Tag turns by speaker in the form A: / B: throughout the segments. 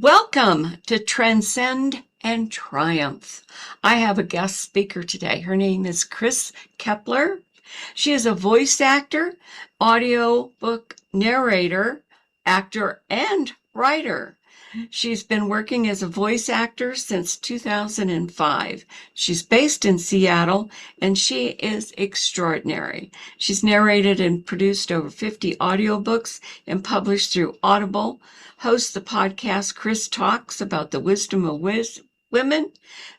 A: Welcome to Transcend and Triumph. I have a guest speaker today. Her name is Chris Kepler. She is a voice actor, audiobook narrator, actor, and writer. She's been working as a voice actor since 2005. She's based in Seattle, and she is extraordinary. She's narrated and produced over 50 audiobooks and published through Audible, hosts the podcast Kris Talks about the wisdom of women,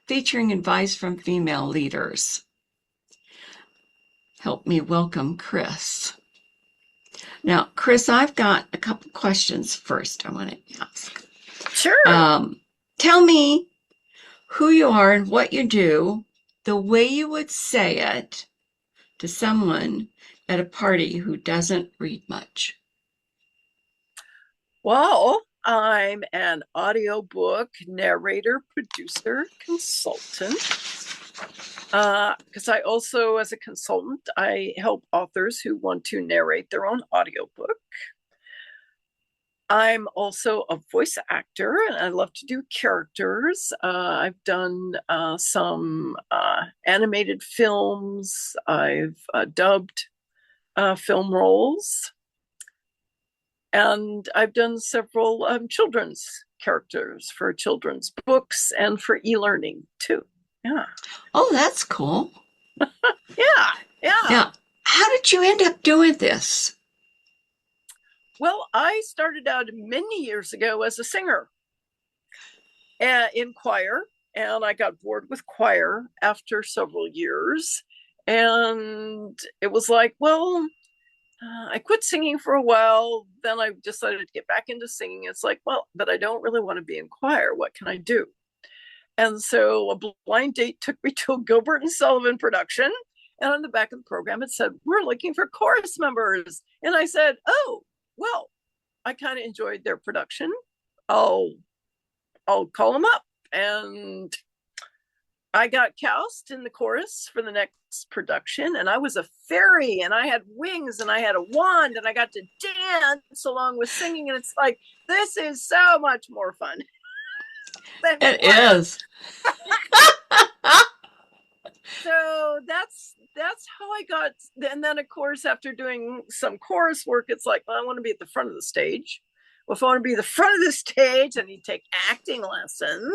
A: featuring advice from female leaders. Help me welcome Kris. Now, Kris, I've got a couple questions first I want to ask.
B: Sure.
A: Tell me who you are and what you do, the way you would say it to someone at a party who doesn't read much.
B: Well, I'm an audiobook narrator, producer, consultant. Because I also, as a consultant, I help authors who want to narrate their own audiobook. I'm also a voice actor, and I love to do characters. I've done some animated films. I've dubbed film roles. And I've done several children's characters for children's books and for e-learning, too. Yeah.
A: Oh, that's cool.
B: Yeah.
A: Now, how did you end up doing this?
B: Well, I started out many years ago as a singer in choir, and I got bored with choir after several years. And it was like, well, I quit singing for a while. Then I decided to get back into singing. It's like, well, but I don't really want to be in choir. What can I do? And so a blind date took me to a Gilbert and Sullivan production. And on the back of the program, it said, we're looking for chorus members. And I said, oh, well, I kind of enjoyed their production. I'll call them up. And I got cast in the chorus for the next production. And I was a fairy, and I had wings, and I had a wand, and I got to dance along with singing. And it's like, this is so much more fun.
A: It is.
B: So that's how I got. And then, of course, after doing some chorus work, it's like, well, I want to be at the front of the stage. Well, if I want to be at the front of the stage, I need to take acting lessons.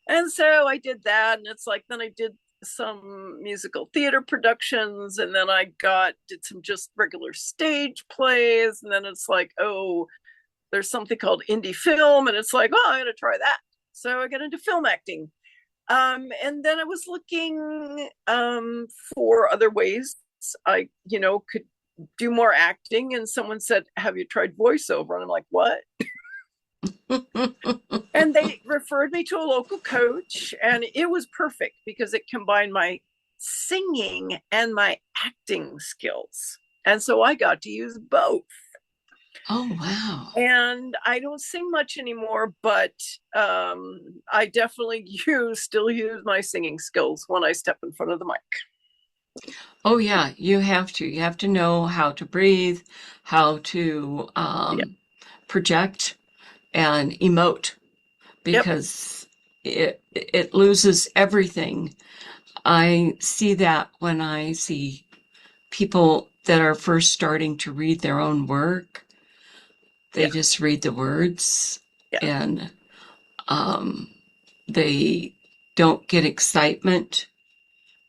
B: And so I did that. And it's like, then I did some musical theater productions. And then I did some just regular stage plays. And then it's like, oh, there's something called indie film. And it's like, oh, I'm going to try that. So I got into film acting. And then I was looking for other ways I, could do more acting. And someone said, have you tried voiceover? And I'm like, what? And they referred me to a local coach. And it was perfect because it combined my singing and my acting skills. And so I got to use both.
A: Oh, wow.
B: And I don't sing much anymore, but I definitely still use my singing skills when I step in front of the mic.
A: Oh, yeah, you have to. You have to know how to breathe, how to project and emote, because it loses everything. I see that when I see people that are first starting to read their own work. They just read the words and they don't get excitement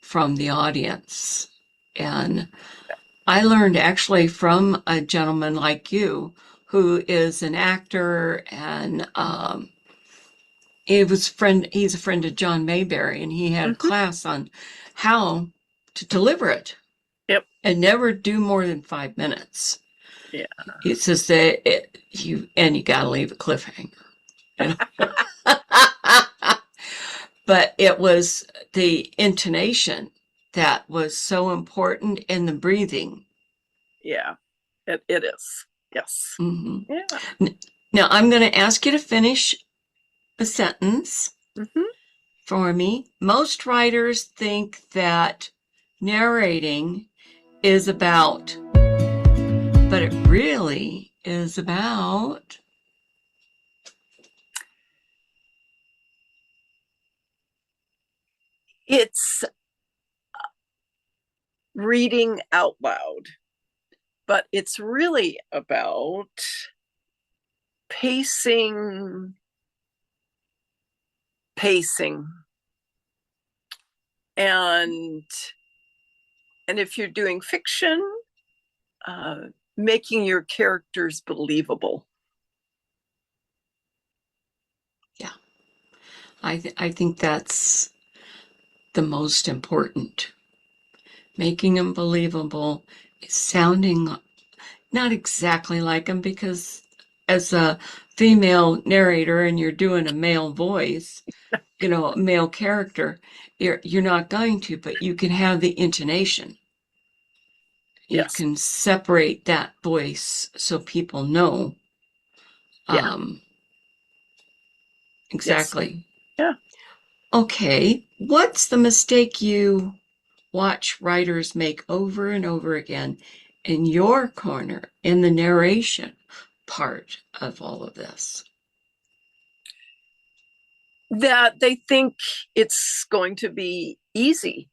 A: from the audience. And I learned actually from a gentleman like you who is an actor, and he's a friend of John Mayberry, and he had a class on how to deliver it.
B: Yep.
A: And never do more than 5 minutes.
B: Yeah.
A: He says that you got to leave a cliffhanger. But it was the intonation that was so important, and the breathing.
B: Yeah, it is. Yes.
A: Mm-hmm.
B: Yeah.
A: Now I'm going to ask you to finish a sentence for me. Most writers think that narrating is about, but it really is about
B: It's reading out loud, but it's really about pacing. And if you're doing fiction, making your characters believable.
A: Yeah, I think that's the most important. Making them believable, sounding not exactly like them, because as a female narrator and you're doing a male voice, a male character, you're not going to, but you can have the intonation. You
B: Yes.
A: can separate that voice so people know.
B: Yeah.
A: Exactly.
B: Yes.
A: Yeah. Okay. What's the mistake you watch writers make over and over again in your corner in the narration part of all of this?
B: That they think it's going to be easy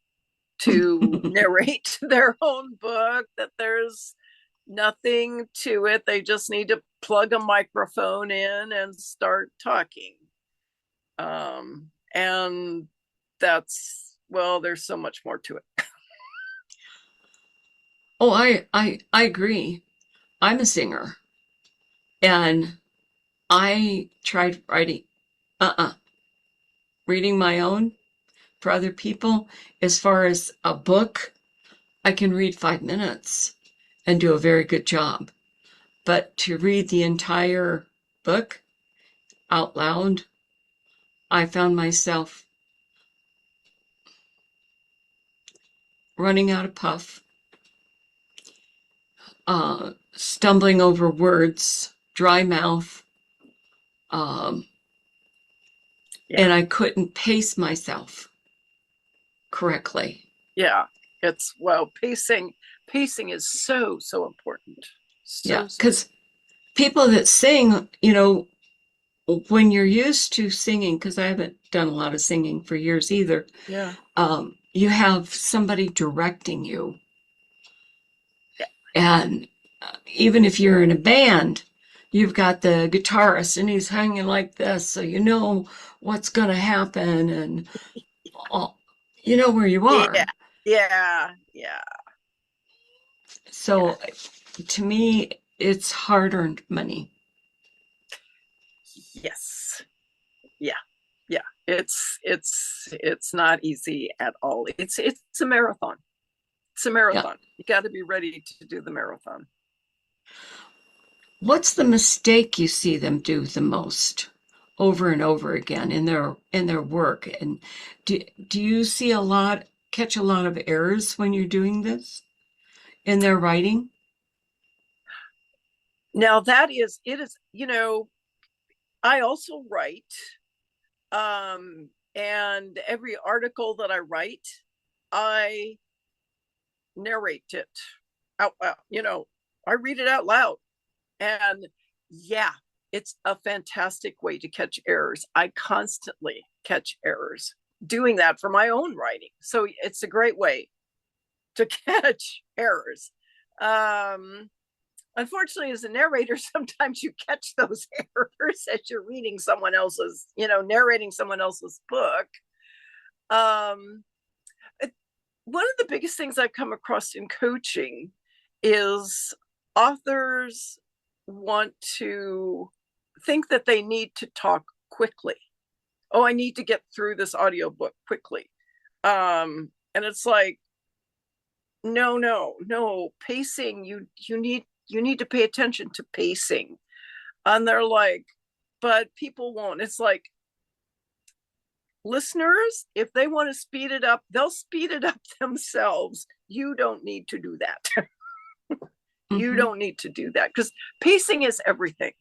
B: to narrate their own book, that there's nothing to it. They just need to plug a microphone in and start talking. And that's, well, there's so much more to it.
A: Oh, I agree. I'm a singer, and I tried reading my own for other people. As far as a book, I can read 5 minutes and do a very good job. But to read the entire book out loud, I found myself running out of puff, stumbling over words, dry mouth, and I couldn't pace myself correctly.
B: Yeah, it's, well, pacing is so important.
A: Yeah, because people that sing, when you're used to singing, because I haven't done a lot of singing for years either.
B: Yeah.
A: You have somebody directing you.
B: Yeah.
A: And even if you're in a band, you've got the guitarist and he's hanging like this, so you know what's going to happen, and you know where you are.
B: Yeah.
A: So to me, it's hard-earned money.
B: Yes. Yeah. It's not easy at all. It's a marathon. It's a marathon. Yeah. You got to be ready to do the marathon.
A: What's the mistake you see them do the most over and over again in their work? And do you see catch a lot of errors when you're doing this in their writing?
B: Now it is, I also write, and every article that I write, I narrate it out loud. I read it out loud, and yeah, it's a fantastic way to catch errors. I constantly catch errors doing that for my own writing, so it's a great way to catch errors. Unfortunately, as a narrator, sometimes you catch those errors as you're reading someone else's, narrating someone else's book. One of the biggest things I've come across in coaching is authors want to think that they need to talk quickly. Oh, I need to get through this audiobook quickly. And it's like, no, pacing, you need to pay attention to pacing. And they're like, but people won't. It's like, listeners, if they want to speed it up, they'll speed it up themselves. You don't need to do that. You don't need to do that, because pacing is everything.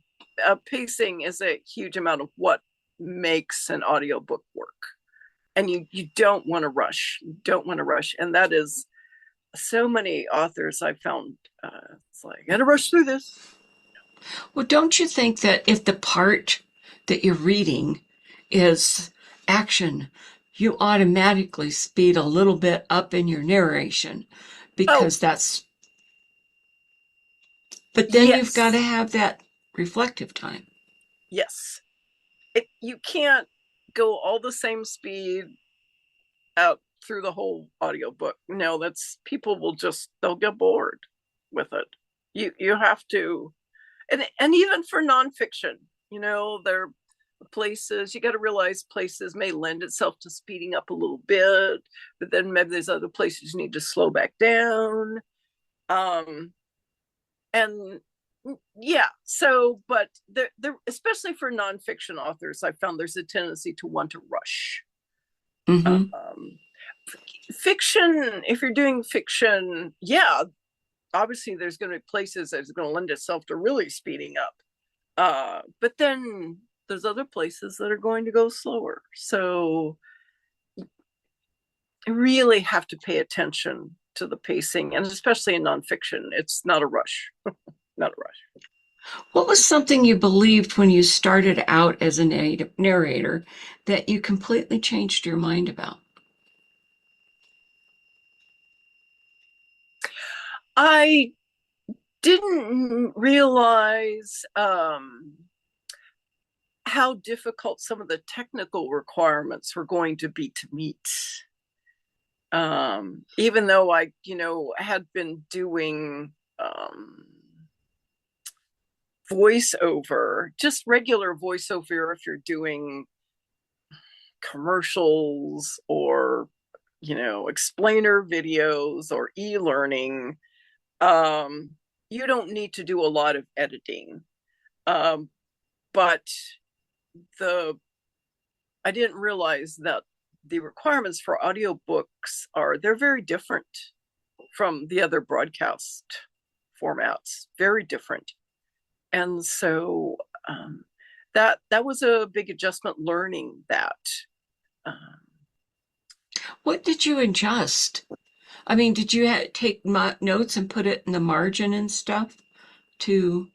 B: Pacing is a huge amount of what makes an audiobook work. And you don't want to rush. You don't want to rush. And that is, so many authors I've found, it's like, I gotta rush through this.
A: Well, don't you think that if the part that you're reading is action, you automatically speed a little bit up in your narration
B: Oh,
A: because but then you've got to
B: yes.
A: have that reflective time.
B: Yes. You can't go all the same speed out through the whole audiobook. No, that's people will just they'll get bored with it. You have to, and even for nonfiction, there are places you got to realize places may lend itself to speeding up a little bit, but then maybe there's other places you need to slow back down. And yeah, so but there especially for nonfiction authors, I found there's a tendency to want to rush.
A: Mm-hmm.
B: Fiction, if you're doing fiction, yeah, obviously there's going to be places that's going to lend itself to really speeding up, but then there's other places that are going to go slower, so you really have to pay attention to the pacing, and especially in nonfiction, it's not a rush. Not a rush.
A: What was something you believed when you started out as a narrator that you completely changed your mind about?
B: I didn't realize how difficult some of the technical requirements were going to be to meet. Even though I, had been doing voiceover, just regular voiceover, if you're doing commercials or, explainer videos or e-learning, you don't need to do a lot of editing. But I didn't realize that the requirements for audiobooks they're very different from the other broadcast formats, very different. And so that was a big adjustment, learning that.
A: What did you adjust? I mean, did you take notes and put it in the margin and stuff to?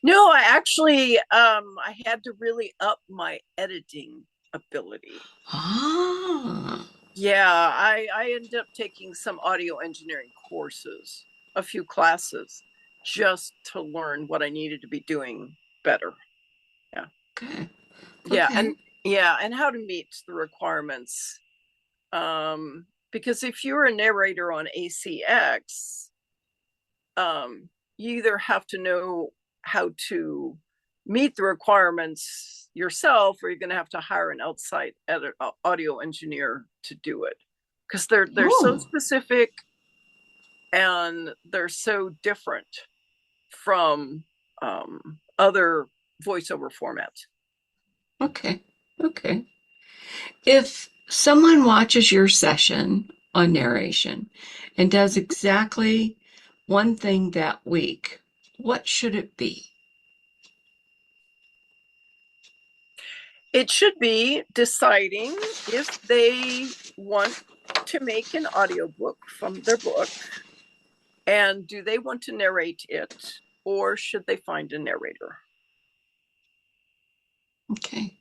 B: No, I actually I had to really up my editing ability.
A: Ah,
B: Yeah, I ended up taking some audio engineering courses, a few classes, just to learn what I needed to be doing better. Yeah.
A: okay.
B: Yeah,
A: Okay.
B: and how to meet the requirements. Because if you're a narrator on ACX, you either have to know how to meet the requirements yourself, or you're going to have to hire an outside audio engineer to do it, because they're so
A: Oh,
B: specific and they're so different from other voiceover formats.
A: okay. Okay. If someone watches your session on narration and does exactly one thing that week, what should it be?
B: It should be deciding if they want to make an audiobook from their book, and do they want to narrate it, or should they find a narrator?
A: Okay.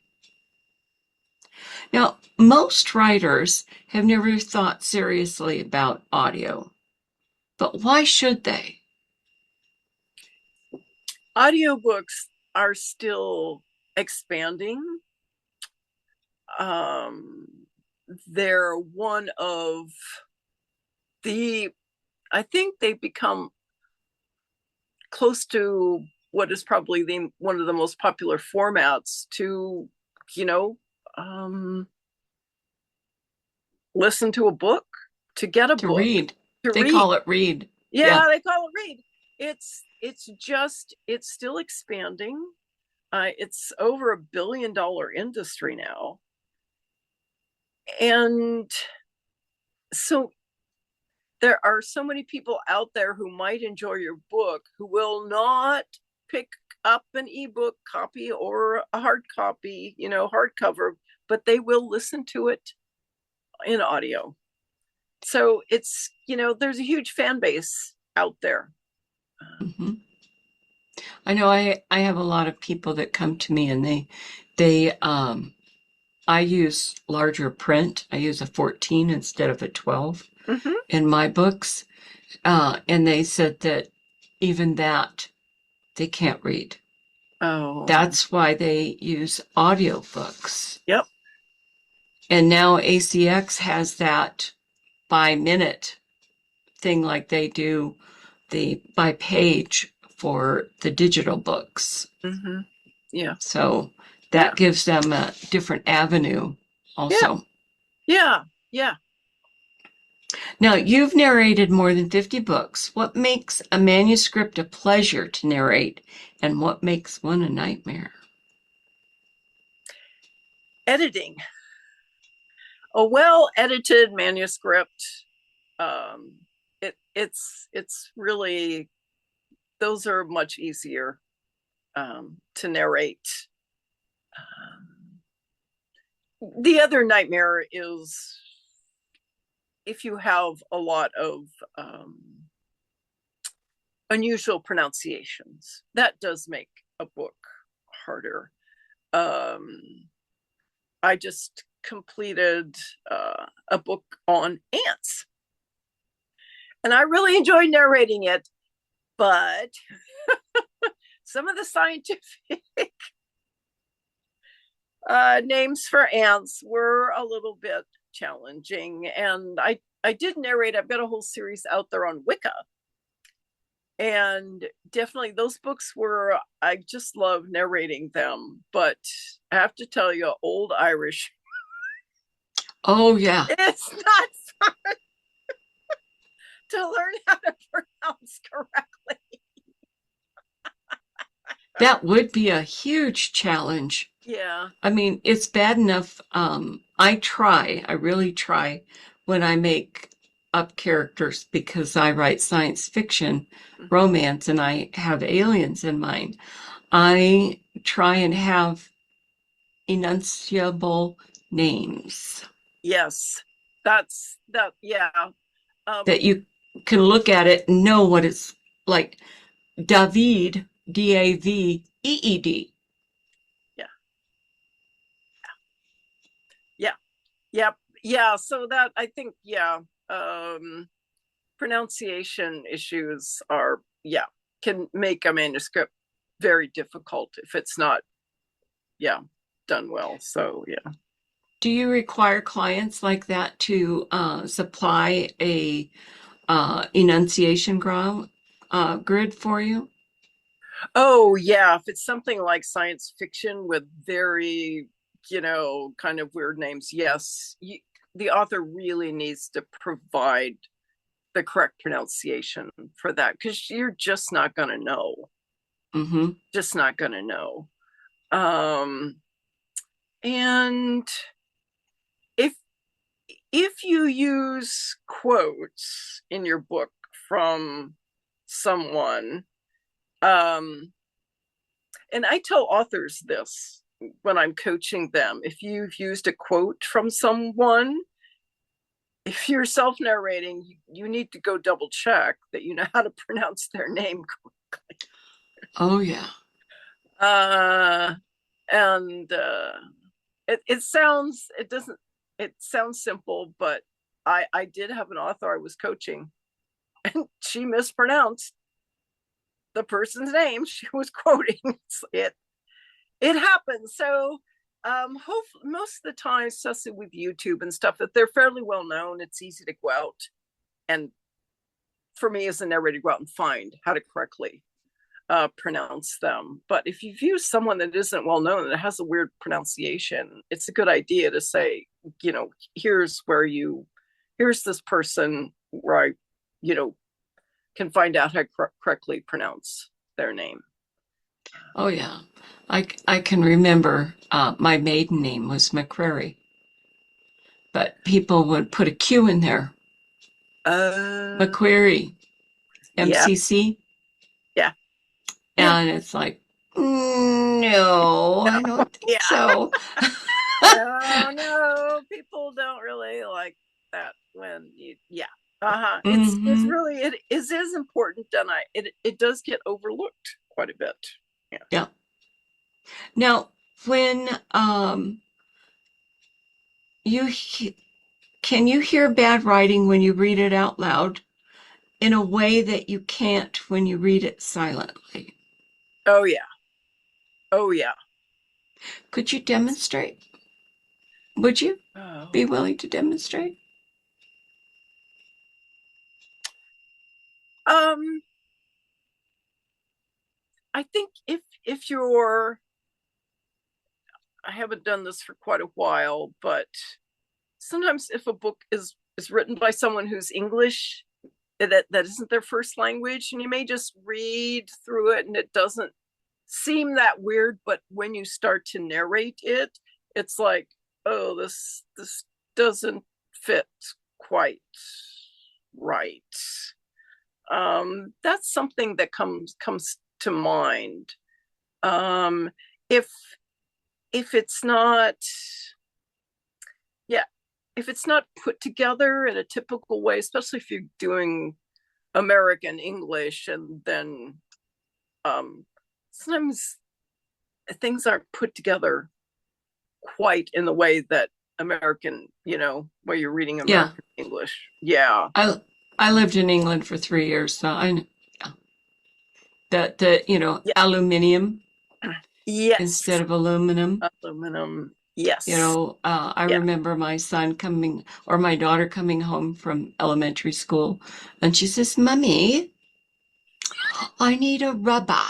A: Now, most writers have never thought seriously about audio, but why should they?
B: Audiobooks are still expanding. Um, they're one of I think they've become close to what is probably one of the most popular formats to, you know, um, listen to a book, to get a
A: To
B: book,
A: read.
B: to
A: They
B: read.
A: call it read.
B: Yeah,
A: Yeah.
B: they call it read. It's still expanding. It's over $1 billion industry now, and so there are so many people out there who might enjoy your book who will not pick up an ebook copy or a hard copy, hardcover, but they will listen to it in audio. So it's, there's a huge fan base out there.
A: Hmm. I know I have a lot of people that come to me and they I use larger print. I use a 14 instead of a 12
B: Mm-hmm.
A: in my books. And they said that even that they can't read.
B: Oh,
A: That's why they use audiobooks.
B: yep.
A: And now ACX has that by minute thing like they do the by page for the digital books.
B: Mm-hmm. Yeah.
A: So
B: Yeah.
A: that gives them a different avenue also.
B: Yeah. Yeah.
A: Now, you've narrated more than 50 books. What makes a manuscript a pleasure to narrate, and what makes one a nightmare?
B: Editing. A well-edited manuscript. It's really, those are much easier to narrate. The other nightmare is if you have a lot of unusual pronunciations. That does make a book harder. I just completed a book on ants, and I really enjoyed narrating it, but some of the scientific names for ants were a little bit challenging. And I did narrate, I've got a whole series out there on Wicca. And definitely those books were, I just love narrating them. But I have to tell you, Old Irish.
A: Oh, yeah.
B: It's not fun to learn how to pronounce correctly.
A: That would be a huge challenge.
B: Yeah.
A: I mean, it's bad enough. I really try when I make up characters because I write science fiction, romance, and I have aliens in mind. I try and have enunciable names.
B: Yes. That's that. Yeah.
A: That you can look at it and know what it's like. David, Daveed.
B: Yeah. Yeah. Yeah. Yeah. So that, I think, yeah. Pronunciation issues are, yeah, can make a manuscript very difficult if it's not, yeah, done well. So, yeah.
A: Do you require clients like that to supply a enunciation grid for you?
B: Oh, yeah. If it's something like science fiction with very, kind of weird names, yes, the author really needs to provide the correct pronunciation for that, because you're just not going to know.
A: Mm-hmm.
B: Just not going to know. And if you use quotes in your book from someone, and I tell authors this when I'm coaching them, if you've used a quote from someone, if you're self-narrating, you need to go double check that you know how to pronounce their name correctly.
A: Oh, yeah.
B: And it sounds simple, but I did have an author I was coaching, and she mispronounced the person's name she was quoting. It happens. So hopefully most of the time, especially with YouTube and stuff, that they're fairly well known, it's easy to go out and, for me as a narrator, go out and find how to correctly pronounce them. But if you've used someone that isn't well known, that has a weird pronunciation, it's a good idea to say, here's this person where I, can find out how to correctly pronounce their name.
A: Oh, yeah. I can remember my maiden name was McCrary, but people would put a Q in there. McQuarrie, MCC.
B: Yeah.
A: And it's like, no, I don't think so.
B: No, people don't really like that when you, yeah. It's really, it is important, and it does get overlooked quite a bit.
A: Yeah. Now, when can you hear bad writing when you read it out loud in a way that you can't when you read it silently?
B: Oh yeah. Oh yeah.
A: Could you demonstrate? Would you be
B: Oh.
A: willing to demonstrate?
B: I think if you're, I haven't done this for quite a while, but sometimes if a book is written by someone who's English, that isn't their first language, and you may just read through it and it doesn't seem that weird, but when you start to narrate it, it's like, oh, this doesn't fit quite right. That's something that comes to mind. Um, if it's not, yeah, if it's not put together in a typical way, especially if you're doing American English, and then sometimes things aren't put together quite in the way that American, where you're reading
A: Yeah.
B: American English. Yeah.
A: I lived in England for 3 years, so I that
B: Yeah.
A: aluminium
B: Yes.
A: instead of aluminum.
B: Aluminum. Yes.
A: I
B: Yeah.
A: remember my son coming or my daughter coming home from elementary school, and she says, "Mommy, I need a rubber."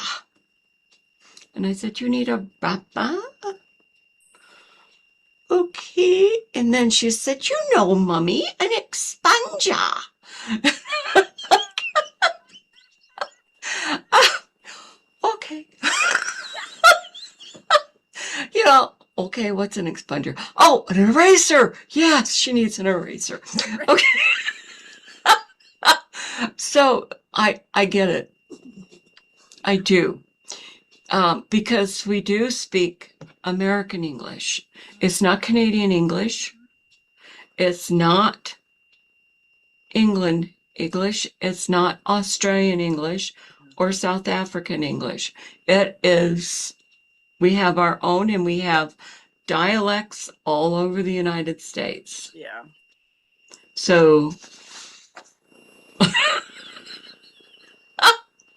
A: And I said, "You need a rubber? Okay." And then she said, Mommy, an expanger." Okay. Okay, what's an expander? Oh, an eraser. Yes, she needs an eraser. Okay. So I get it. I do. Because we do speak American English. It's not Canadian English. It's not England English. It's not Australian English or South African English. We have our own, and we have dialects all over the United States.
B: Yeah.
A: So,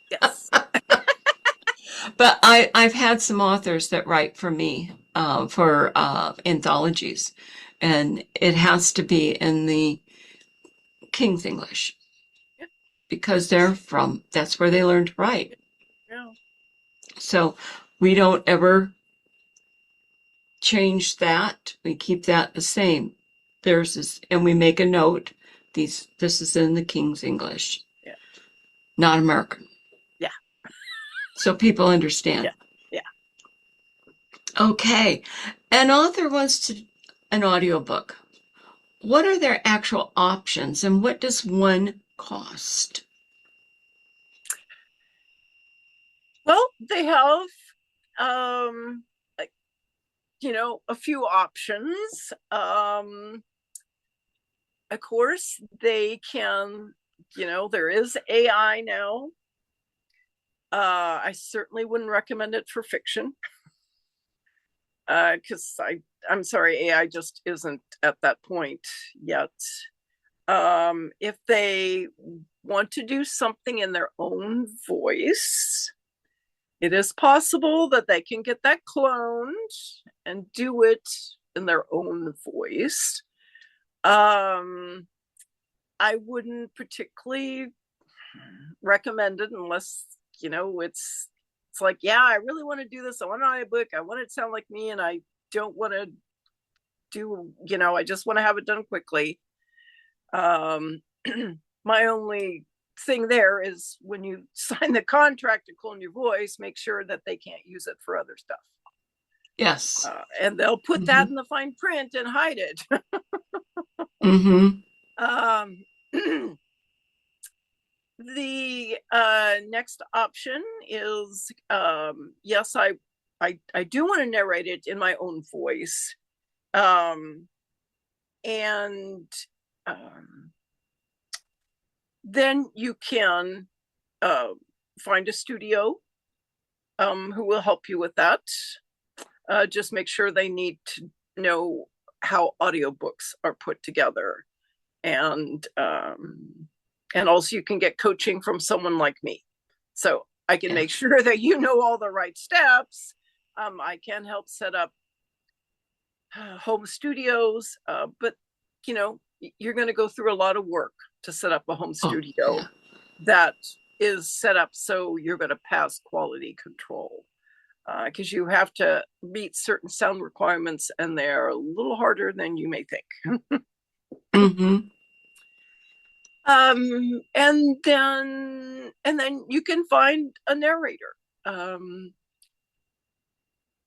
B: Yes.
A: but I've had some authors that write for me for anthologies, and it has to be in the King's English
B: Yeah.
A: because that's where they learned to write.
B: Yeah.
A: So we don't ever change that. We keep that the same. And we make a note. This is in the King's English,
B: Yeah.
A: not American.
B: Yeah.
A: So people understand.
B: Yeah. Yeah.
A: Okay. An author wants an audiobook. What are their actual options, and what does one cost?
B: Well, they have like, a few options. Of course, they can, there is AI now. I certainly wouldn't recommend it for fiction. Because I'm sorry, AI just isn't at that point yet. If they want to do something in their own voice, it is possible that they can get that cloned and do it in their own voice. I wouldn't particularly recommend it unless, it's like, yeah, I really want to do this. I want an audiobook. I want it to sound like me, and I don't want to do, I just want to have it done quickly. My only thing there is when you sign the contract to clone your voice, make sure that they can't use it for other stuff.
A: Yes.
B: And they'll put that in the fine print and hide it.
A: Mm-hmm.
B: The next option is, yes, I do want to narrate it in my own voice. And then you can find a studio who will help you with that. Just make sure they need to know how audiobooks are put together. And also you can get coaching from someone like me. So I can make sure that you know all the right steps. I can help set up home studios, but you're going to go through a lot of work to set up a home studio that is set up so you're going to pass quality control, because you have to meet certain sound requirements, and they're a little harder than you may think.
A: Mm-hmm.
B: And then you can find a narrator.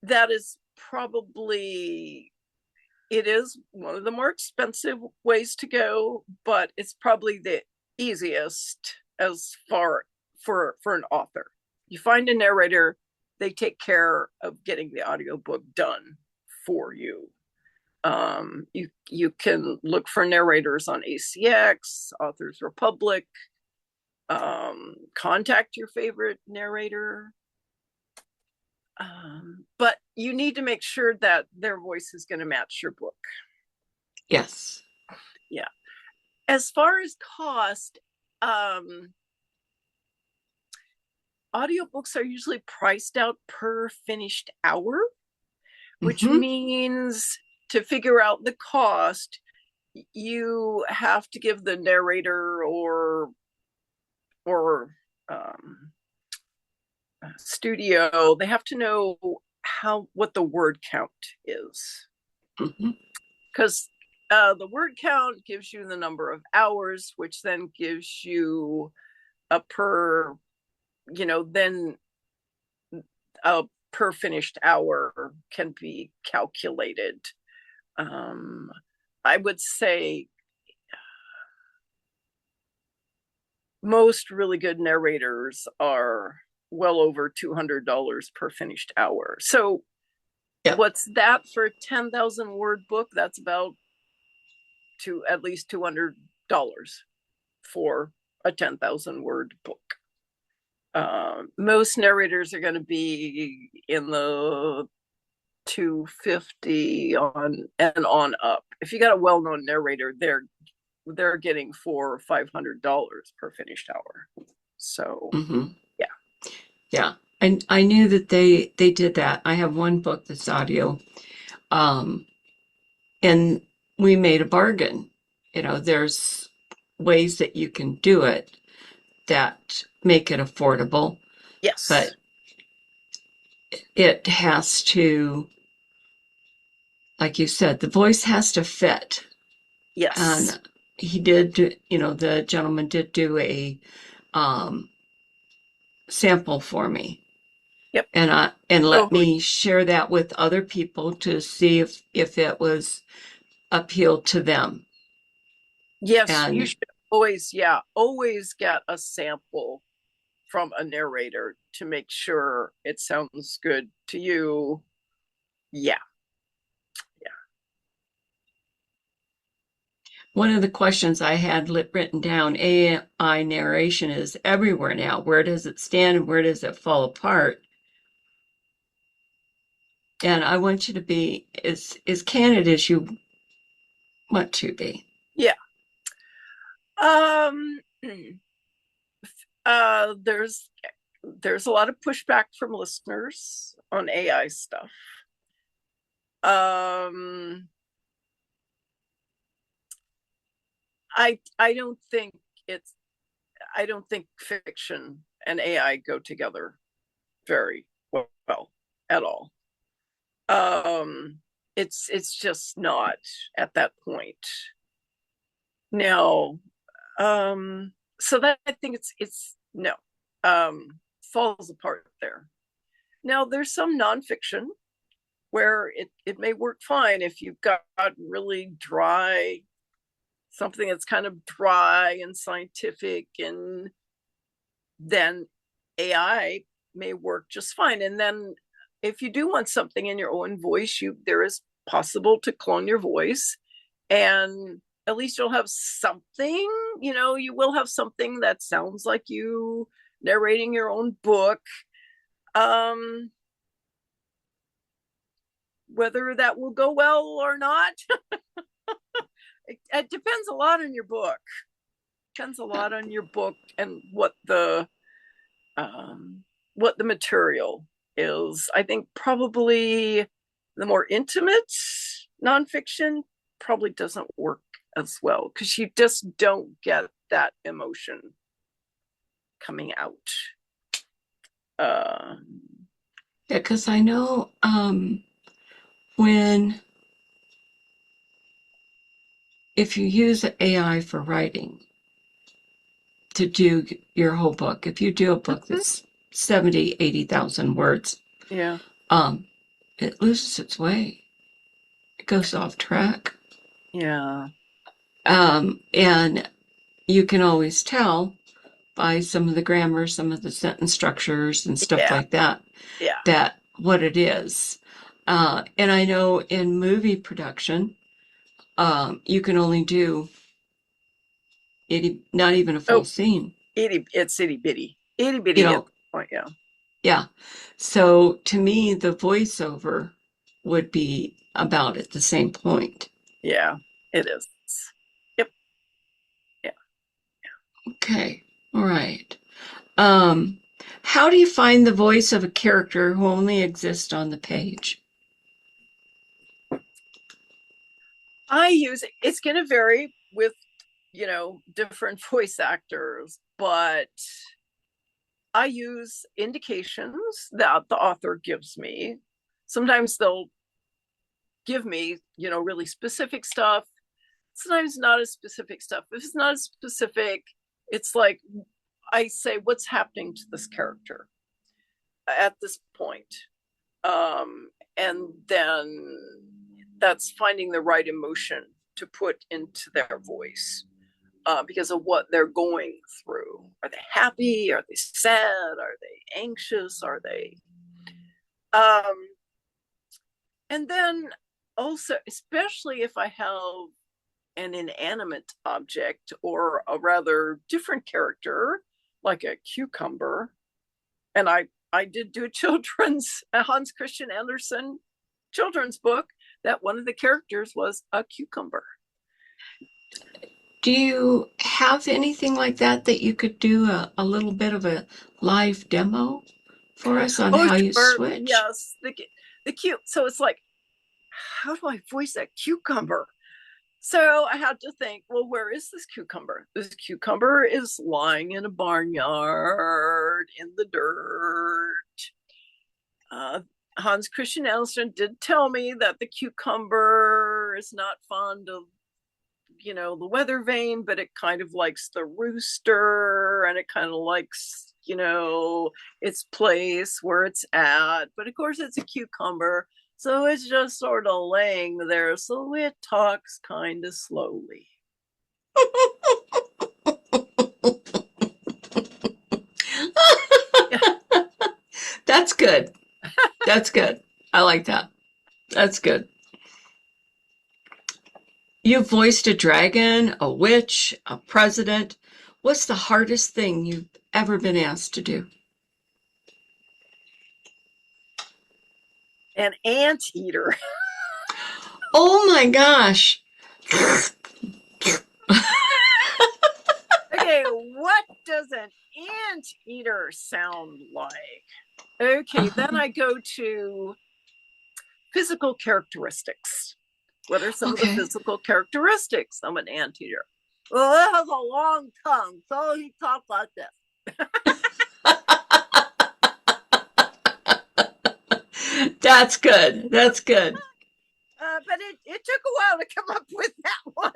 B: That is probably, it is one of the more expensive ways to go, but it's probably the easiest as far for an author. You find a narrator, they take care of getting the audiobook done for you. You can look for narrators on ACX, Authors Republic, contact your favorite narrator. But you need to make sure that their voice is going to match your book.
A: Yes.
B: Yeah. As far as cost, audiobooks are usually priced out per finished hour, which means to figure out the cost, you have to give the narrator or studio, they have to know what the word count is, because the word count gives you the number of hours, which then gives you a per finished hour can be calculated. I would say most really good narrators are well over $200 per finished hour. So what's that for a 10,000 word book? That's about at least $200 for a 10,000 word book. Most narrators are going to be in the 250 on and on up. If you got a well-known narrator, they're getting $400 or $500 per finished hour. So
A: yeah, and I knew that they did that. I have one book that's audio, and we made a bargain. There's ways that you can do it that make it affordable.
B: Yes,
A: but it has to, like you said, the voice has to fit.
B: Yes.
A: And he did, the gentleman did do a sample for me.
B: Yep.
A: And let me share that with other people to see if it was appealed to them.
B: Yes, you should always get a sample from a narrator to make sure it sounds good to you. Yeah.
A: One of the questions I had written down, AI narration is everywhere now. Where does it stand and where does it fall apart? And I want you to be as candid as you want to be.
B: Yeah. There's a lot of pushback from listeners on AI stuff. I don't think fiction and AI go together very well at all. It's just not at that point. Now, so that I think it's no, falls apart there. Now there's some nonfiction where it may work fine if you've got really dry, something that's kind of dry and scientific, and then AI may work just fine. And then if you do want something in your own voice, there is possible to clone your voice, and at least you'll have something, you will have something that sounds like you narrating your own book. whether that will go well or not, it depends a lot on your book. Depends a lot on your book and what the material is. I think probably the more intimate nonfiction probably doesn't work as well because you just don't get that emotion coming out.
A: Yeah, because I know if you use AI for writing to do your whole book, if you do a book that's 70, 80,000 words,
B: yeah,
A: it loses its way. It goes off track.
B: yeah.
A: And you can always tell by some of the grammar, some of the sentence structures and stuff
B: Yeah.
A: like that,
B: Yeah.
A: that what it is. And I know in movie production, you can only do not even a full scene.
B: It's itty bitty. Itty bitty
A: You know,
B: point, yeah.
A: yeah. So to me, the voiceover would be about at the same point.
B: Yeah, it is. Yep. Yeah.
A: Okay. All right. How do you find the voice of a character who only exists on the page?
B: I use it. It's going to vary with, different voice actors, but I use indications that the author gives me. Sometimes they'll give me, really specific stuff. Sometimes not as specific stuff. If it's not as specific, it's like I say, what's happening to this character at this point? And then that's finding the right emotion to put into their voice because of what they're going through. Are they happy? Are they sad? Are they anxious? Are they? And then also, especially if I have an inanimate object or a rather different character, like a cucumber, and I did do a Hans Christian Andersen children's book that one of the characters was a cucumber.
A: Do you have anything like that you could do a little bit of a live demo for us on how you switch?
B: Yes, the cute. So it's like, how do I voice that cucumber? So I had to think, well, where is this cucumber? This cucumber is lying in a barnyard in the dirt. Hans Christian Andersen did tell me that the cucumber is not fond of, the weather vane, but it kind of likes the rooster and it kind of likes, its place where it's at. But of course, it's a cucumber. So it's just sort of laying there. So it talks kind of slowly.
A: That's good. That's good. I like that. That's good. You voiced a dragon, a witch, a president. What's the hardest thing you've ever been asked to do?
B: An anteater.
A: Oh my gosh.
B: Okay, what does an anteater sound like? Okay, then I go to physical characteristics. What are some of the physical characteristics of an anteater? Well, it has a long tongue, so he talks like this.
A: That's good. That's good.
B: But it took a while to come up with that one.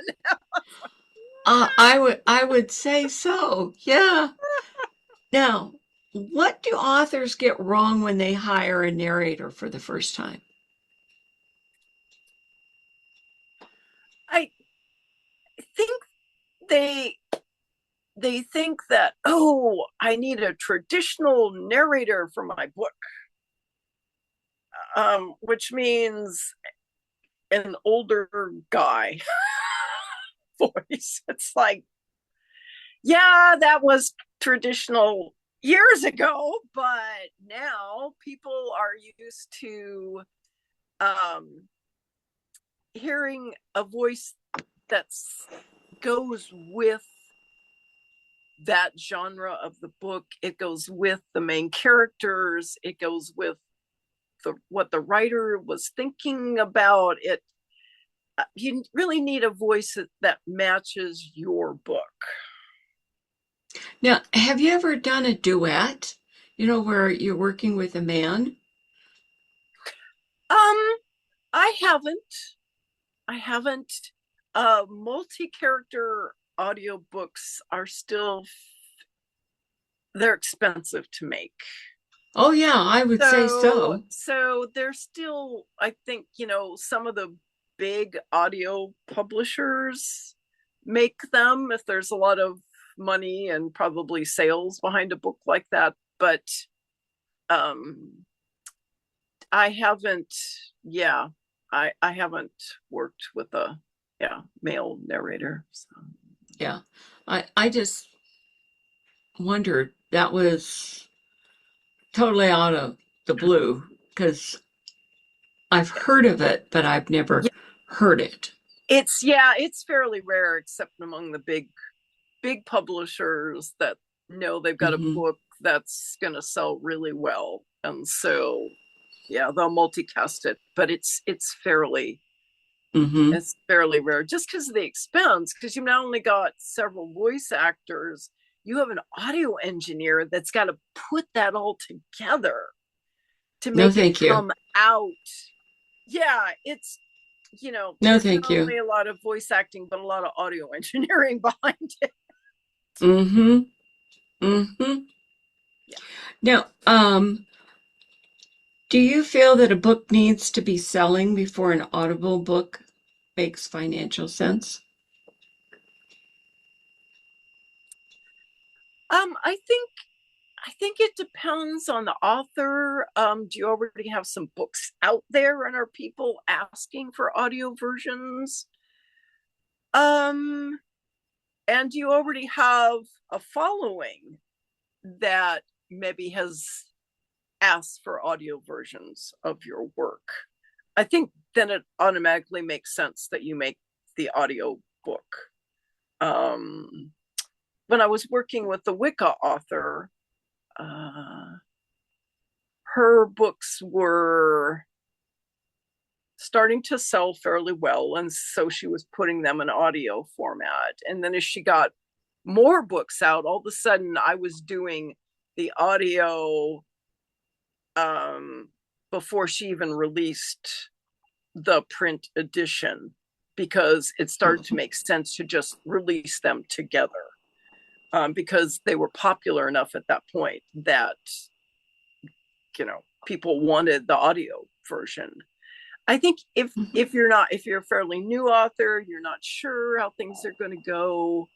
A: I would say so. Yeah. Now, what do authors get wrong when they hire a narrator for the first time?
B: I think they think that, oh, I need a traditional narrator for my book, which means an older guy voice. It's like, yeah, that was traditional years ago, but now people are used to um, hearing a voice that goes with that genre of the book, it goes with the main characters, it goes with what the writer was thinking about it. You really need a voice that matches your book.
A: Now, have you ever done a duet, where you're working with a man?
B: I haven't. Multi-character audiobooks are still, they're expensive to make.
A: Oh, yeah, I would say so.
B: So they're still, I think, some of the big audio publishers make them if there's a lot of money and probably sales behind a book like that. But I haven't, yeah, I haven't worked with a male narrator. So.
A: Yeah. I just wondered, that was totally out of the blue, because I've heard of it, but I've never
B: Yeah,
A: heard it.
B: it's fairly rare, except among the big publishers that know they've got a
A: Hmm.
B: book that's going to sell really well, and so they'll multicast it. But
A: Hmm.
B: it's fairly rare, just because of the expense. Because you've not only got several voice actors, you have an audio engineer that's got to put that all together to
A: No,
B: make it
A: thank you.
B: come out. Yeah, it's
A: No,
B: it's
A: thank
B: not
A: you.
B: only a lot of voice acting, but a lot of audio engineering behind it.
A: Hmm. Hmm.
B: Yeah.
A: Now, do you feel that a book needs to be selling before an Audible book makes financial sense?
B: I think it depends on the author. Do you already have some books out there, and are people asking for audio versions? Um, and do you already have a following that maybe has asked for audio versions of your work? I think then it automatically makes sense that you make the audio book. Um, when I was working with the Wicca author, uh, her books were starting to sell fairly well, and so she was putting them in audio format. And then as she got more books out, all of a sudden I was doing the audio before she even released the print edition, because it started to make sense to just release them together, because they were popular enough at that point that people wanted the audio version. I think
A: Mhm.
B: if you're a fairly new author, you're not sure how things are going to go.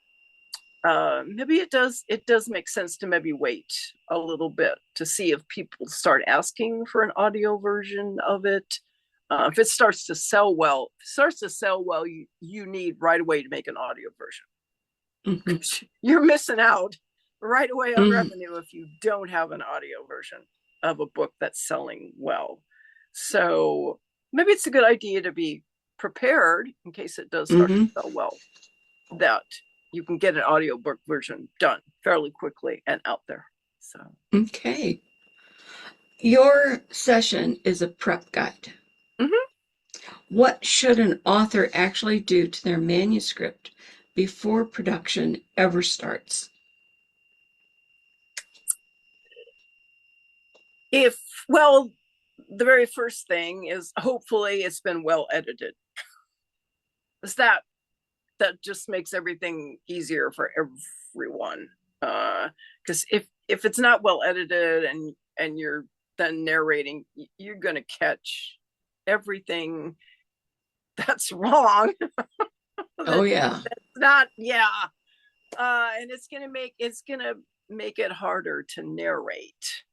B: Maybe it does make sense to maybe wait a little bit to see if people start asking for an audio version of it. If it starts to sell well, you need right away to make an audio version.
A: Mhm.
B: You're missing out right away on
A: Mhm.
B: revenue if you don't have an audio version of a book that's selling well. So maybe it's a good idea to be prepared in case it does start to
A: Mhm.
B: sell well, that you can get an audiobook version done fairly quickly and out there. So
A: Okay. Your session is a prep guide.
B: mhm.
A: What should an author actually do to their manuscript before production ever starts?
B: If well, the very first thing is hopefully it's been well edited. Is that just makes everything easier for everyone. Because if it's not well edited and you're then narrating, you're gonna catch everything that's wrong.
A: Oh,
B: That's
A: yeah.
B: not, and it's gonna make it harder to narrate.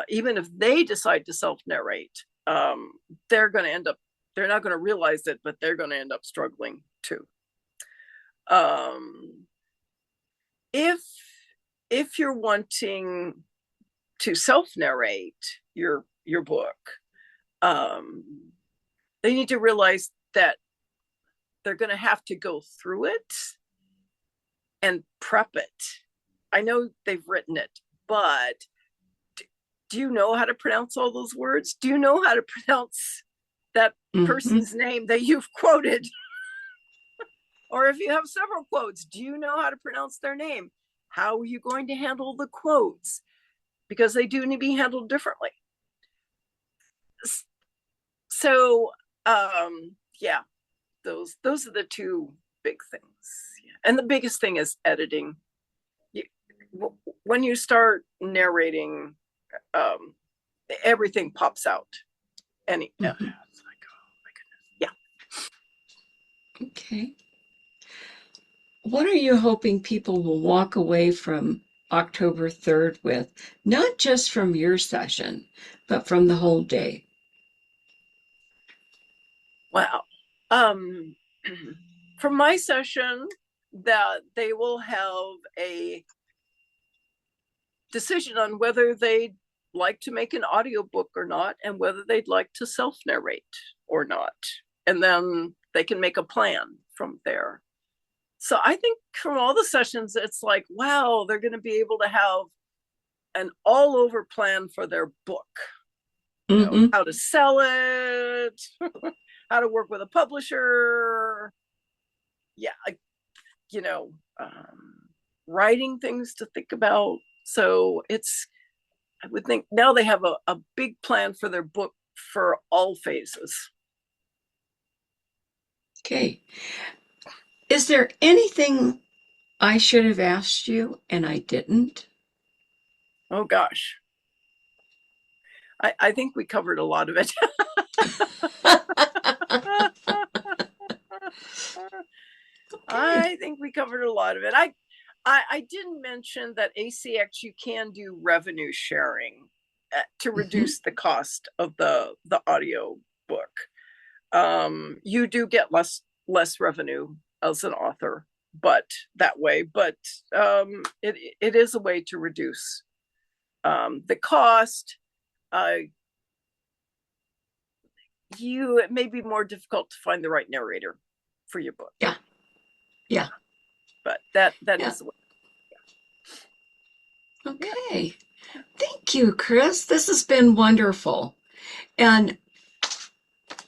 B: Even if they decide to self narrate, they're gonna end up. They're not gonna realize it, but they're gonna end up struggling too. Um, if if you're wanting to self narrate your book, um, they need to realize that they're going to have to go through it and prep it. I know they've written it, but do you know how to pronounce all those words? Do you know how to pronounce that person's name that you've quoted? Or if you have several quotes, do you know how to pronounce their name? How are you going to handle the quotes? Because they do need to be handled differently. So, yeah, those are the two big things. Yeah. And the biggest thing is editing. When you start narrating, everything pops out. It's like, oh my goodness.
A: Yeah. Okay. What are you hoping people will walk away from October 3rd with, not just from your session, but from the whole day?
B: Wow. From my session, that they will have a decision on whether they'd like to make an audiobook or not, and whether they'd like to self-narrate or not. And then they can make a plan from there. So I think from all the sessions, it's like, wow, they're going to be able to have an all-over plan for their book. You know, how to sell it, how to work with a publisher. Yeah, you know, writing things to think about. So I would think now they have a big plan for their book for all phases.
A: Okay. Is there anything I should have asked you and I didn't?
B: Oh gosh. I think we covered a lot of it. I think we covered a lot of it. I didn't mention that ACX, you can do revenue sharing to reduce the cost of the audio book. You do get less revenue as an author, but that way, but it is a way to reduce the cost. It may be more difficult to find the right narrator for your book.
A: Yeah.
B: But that is the way.
A: Yeah. Okay. Thank you, Kris. This has been wonderful. And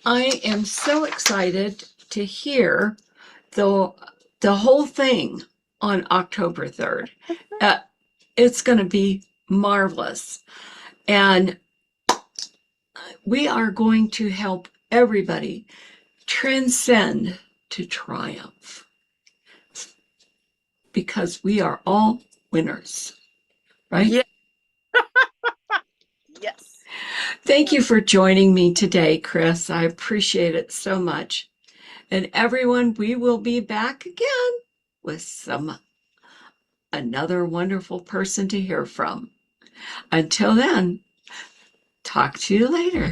A: I am so excited to hear the whole thing on October 3rd. It's going to be marvelous. And we are going to help everybody transcend to triumph, because we are all winners, right?
B: Yeah. Yes.
A: Thank you for joining me today, Kris. I appreciate it so much. And everyone, we will be back again with another wonderful person to hear from. Until then, talk to you later.